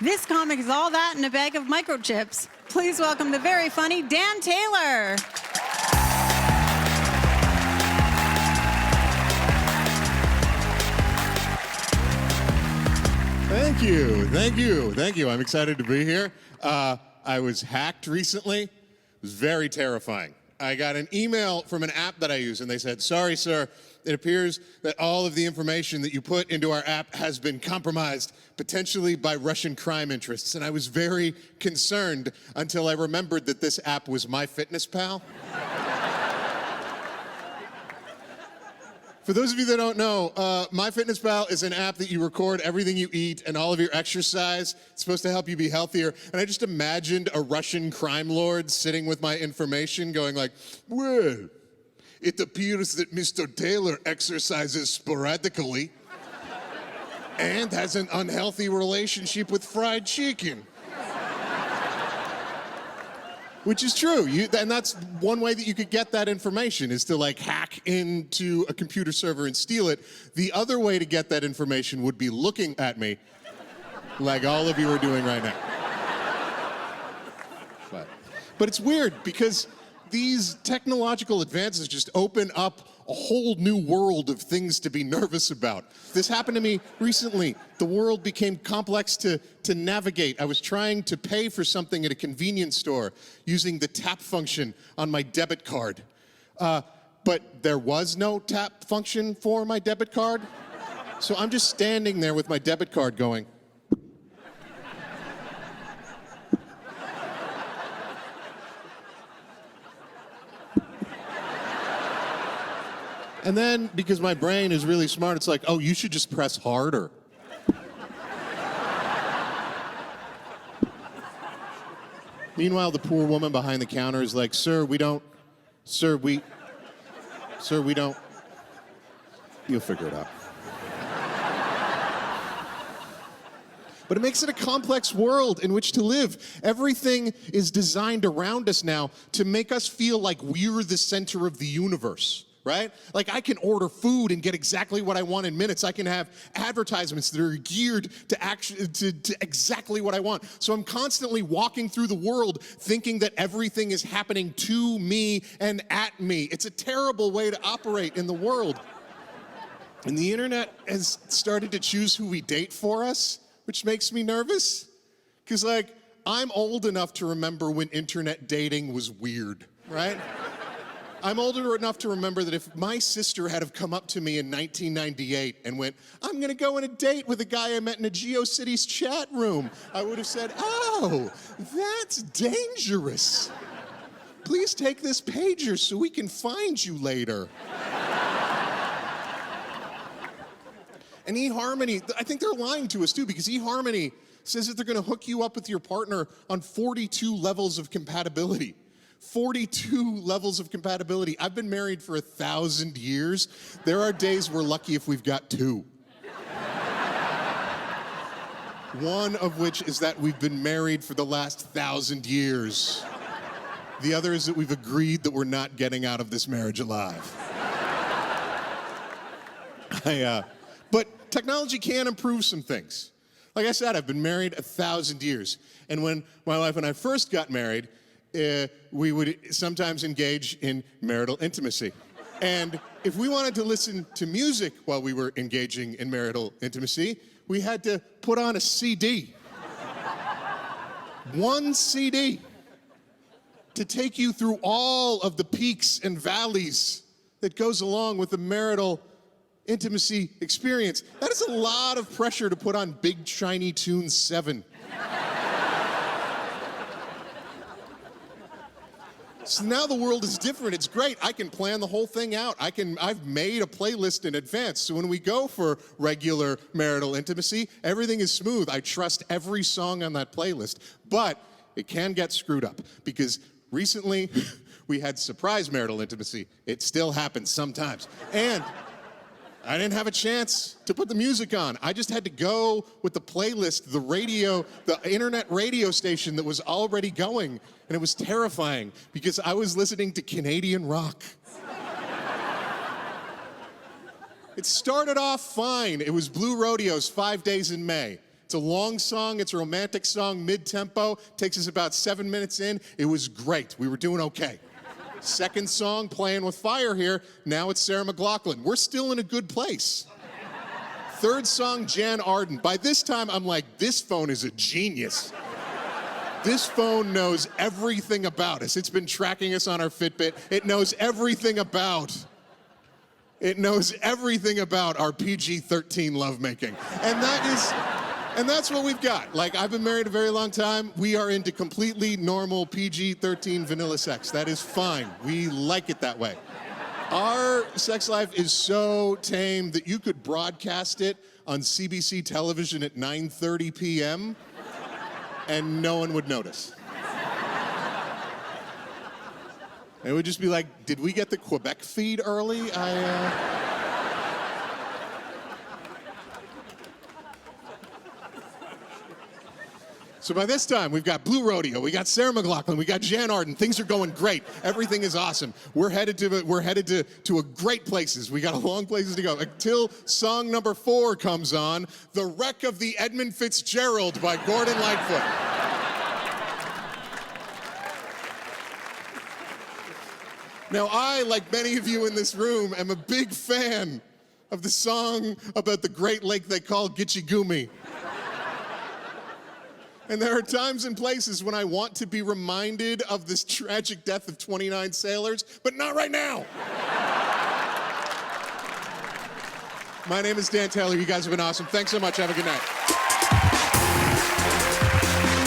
This comic is all that and a bag of microchips. Please welcome the very funny Dan Taylor. Thank you, thank you, thank you. I'm excited to be here. I was hacked recently. It was very terrifying. I got an email from an app that I use, and they said, "Sorry, sir, it appears that all of the information that you put into our app has been compromised, potentially by Russian crime interests." And I was very concerned until I remembered that this app was MyFitnessPal. For those of you that don't know, MyFitnessPal is an app that you record everything you eat and all of your exercise. It's supposed to help you be healthier. And I just imagined a Russian crime lord sitting with my information going like, "Well, it appears that Mr. Taylor exercises sporadically and has an unhealthy relationship with fried chicken." Which is true, and that's one way that you could get that information, is to like hack into a computer server and steal it. The other way to get that information would be looking at me, like all of you are doing right now. But it's weird, because these technological advances just open up a whole new world of things to be nervous about. This happened to me recently. The world became complex to navigate. I was trying to pay for something at a convenience store using the tap function on my debit card. But there was no tap function for my debit card. So I'm just standing there with my debit card going. And then, because my brain is really smart, it's like, oh, you should just press harder. Meanwhile, the poor woman behind the counter is like, sir, we don't. You'll figure it out. But it makes it a complex world in which to live. Everything is designed around us now to make us feel like we're the center of the universe. Right? Like, I can order food and get exactly what I want in minutes. I can have advertisements that are geared to exactly what I want. So I'm constantly walking through the world thinking that everything is happening to me and at me. It's a terrible way to operate in the world. And the internet has started to choose who we date for us, which makes me nervous. Because, like, I'm old enough to remember when internet dating was weird, right? I'm older enough to remember that if my sister had have come up to me in 1998 and went, "I'm gonna go on a date with a guy I met in a GeoCities chat room," I would have said, "Oh, that's dangerous. Please take this pager so we can find you later." And eHarmony, I think they're lying to us too, because eHarmony says that they're gonna hook you up with your partner on 42 levels of compatibility. 42 levels of compatibility. I've been married for 1,000 years. There are days we're lucky if we've got 2. One of which is that we've been married for the last 1,000 years. The other is that we've agreed that we're not getting out of this marriage alive. But technology can improve some things. Like I said, I've been married 1,000 years. And when my wife and I first got married, we would sometimes engage in marital intimacy. And if we wanted to listen to music while we were engaging in marital intimacy, we had to put on a CD. One CD to take you through all of the peaks and valleys that goes along with the marital intimacy experience. That is a lot of pressure to put on Big Shiny Tunes 7. So now the world is different. It's great. I can plan the whole thing out. I've made a playlist in advance. So when we go for regular marital intimacy, everything is smooth. I trust every song on that playlist. But it can get screwed up, because recently we had surprise marital intimacy. It still happens sometimes. And I didn't have a chance to put the music on. I just had to go with the playlist, the internet radio station that was already going. And it was terrifying, because I was listening to Canadian rock. It started off fine. It was Blue Rodeo's 5 Days in May. It's It's a long song. It's a romantic song, mid-tempo. Takes us about 7 minutes in. It was great. We were doing okay. Second song, Playing with Fire here. Now it's Sarah McLachlan. We're still in a good place. Third song, Jan Arden. By this time, I'm like, this phone is a genius. This phone knows everything about us. It's been tracking us on our Fitbit. It knows everything about our PG-13 lovemaking. And that's what we've got. Like, I've been married a very long time. We are into completely normal PG-13 vanilla sex. That is fine. We like it that way. Our sex life is so tame that you could broadcast it on CBC television at 9:30 p.m. and no one would notice. It would just be like, did we get the Quebec feed early? So by this time, we've got Blue Rodeo, we got Sarah McLachlan, we got Jan Arden. Things are going great. Everything is awesome. We're headed to a great places. We got a long places to go until song number 4 comes on, "The Wreck of the Edmund Fitzgerald" by Gordon Lightfoot. Now, I, like many of you in this room, am a big fan of the song about the great lake they call Gitche Gumee. And there are times and places when I want to be reminded of this tragic death of 29 sailors, but not right now. My name is Dan Taylor. You guys have been awesome. Thanks so much. Have a good night.